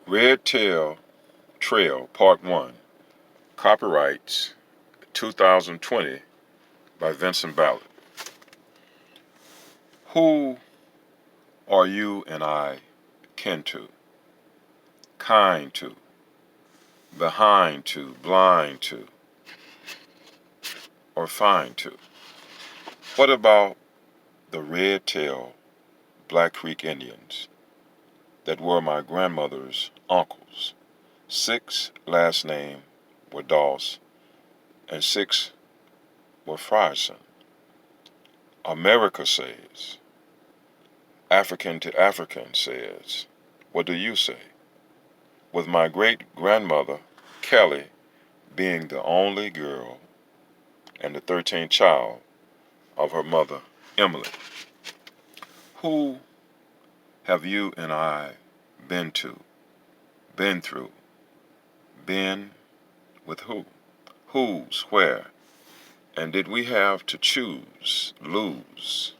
Red Tail Trail, Part 1. Copyrights 2020 by Vinson Ballard. Who are you and I kin to, kind to, behind to, blind to, or fine to? What about the Red Tail Black Creek Indians that were my grandmother's uncles? 6 last name were Doss and 6 were Frierson. America says, African to African says, what do you say? With my great-grandmother, Kelly, being the only girl and the 13th child of her mother, Emily. Who have you and I been to, been through, been with who? Whose, where? And did we have to choose, lose,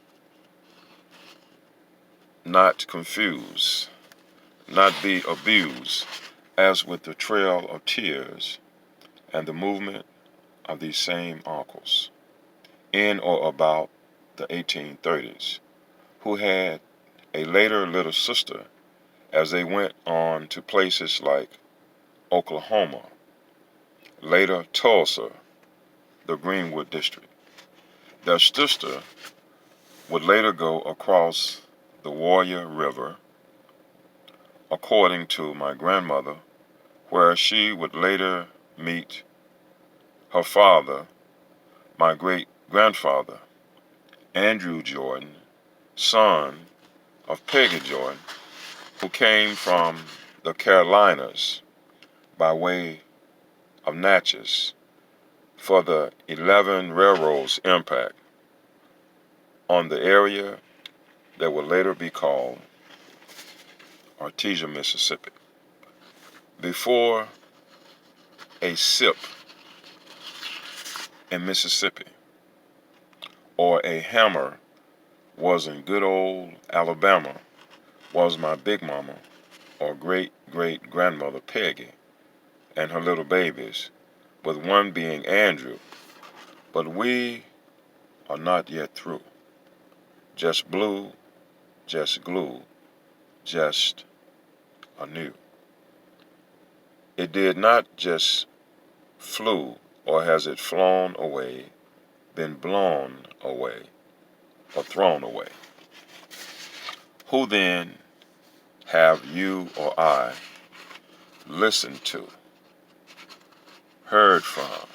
not confuse, not be abused, as with the trail of tears and the movement of these same uncles, in or about the 1830s, who had a later little sister as they went on to places like Oklahoma, later Tulsa, the Greenwood District. Their sister would later go across the Warrior River, according to my grandmother, where she would later meet her father, my great-grandfather, Andrew Jordan, son of Peggy Jordan, who came from the Carolinas by way of Natchez for the 11 railroads impact on the area that would later be called Artesia, Mississippi. Before a sip in Mississippi or a hammer was in good old Alabama was my big mama or great-great-grandmother Peggy and her little babies, with one being Andrew. But we are not yet through. Just blue, just glue, just anew. It did not just flew, or has it flown away, been blown away, or thrown away. Who then have you or I listened to, heard from,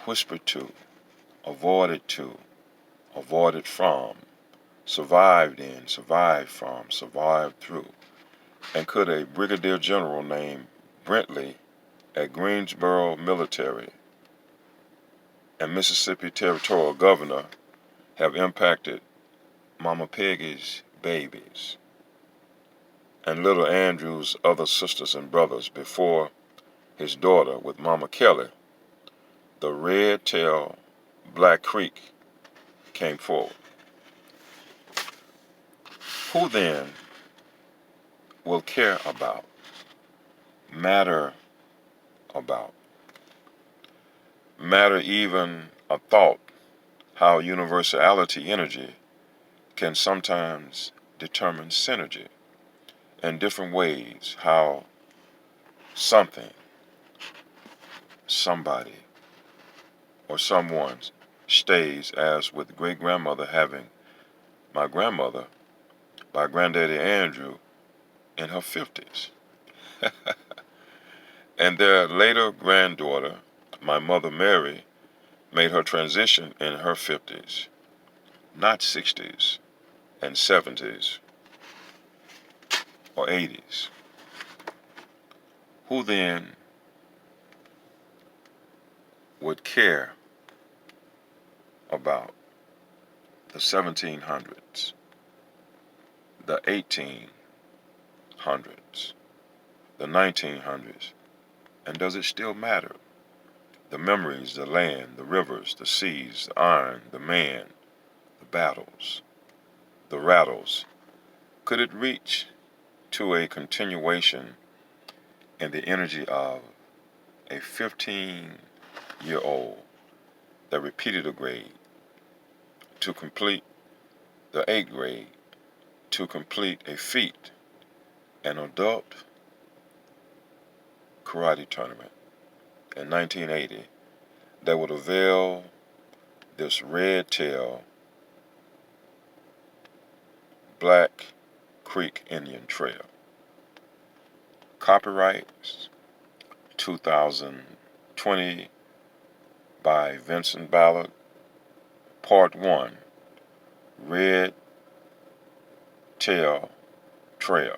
whispered to, avoided from, survived in, survived from, survived through? And could a brigadier general named Brentley at Greensboro Military and Mississippi Territorial Governor have impacted Mama Peggy's babies and little Andrew's other sisters and brothers before his daughter with Mama Kelly, the Red Tail Black Creek, came forward? Who then will care about, matter about, matter even a thought, how universality energy can sometimes determine synergy in different ways, how something, somebody, or someone stays, as with great-grandmother having my grandmother by Granddaddy Andrew in her 50s. And their later granddaughter, my mother Mary, made her transition in her 50s, not 60s and 70s or 80s. Who then would care about the 1700s, the 1800s, the 1900s, and does it still matter? The memories, the land, the rivers, the seas, the iron, the man, the battles, the rattles. Could it reach to a continuation in the energy of a 15-year-old that repeated a grade to complete the 8th grade, to complete a feat, an adult karate tournament in 1980 that would avail this red tail Black Creek Indian Trail. Copyrights 2020 by Vinson Ballard. Part 1, Red Tail Trail.